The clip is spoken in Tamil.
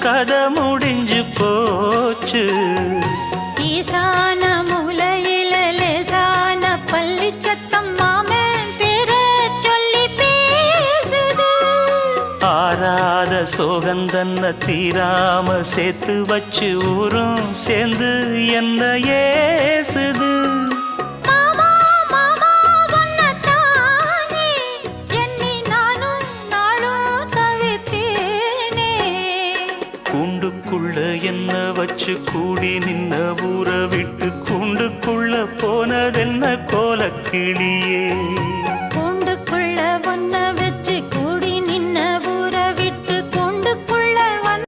கதை முடிஞ்சு போச்சு. ஈசான மூலையில லேசான பள்ளி சத்தம் மாமன் பேர சொல்லி பேசுது. ஆறாத சோகந்தன்ன தீராம சேர்த்து வச்சு ஊரும் சேர்ந்து என்ன ஏசுது. கூண்டுக்குள்ள என்ன வச்சு கூடி நின்ன ஊரை விட்டு கூண்டுக்குள்ள போனதென்ன கோலக்கிளியே.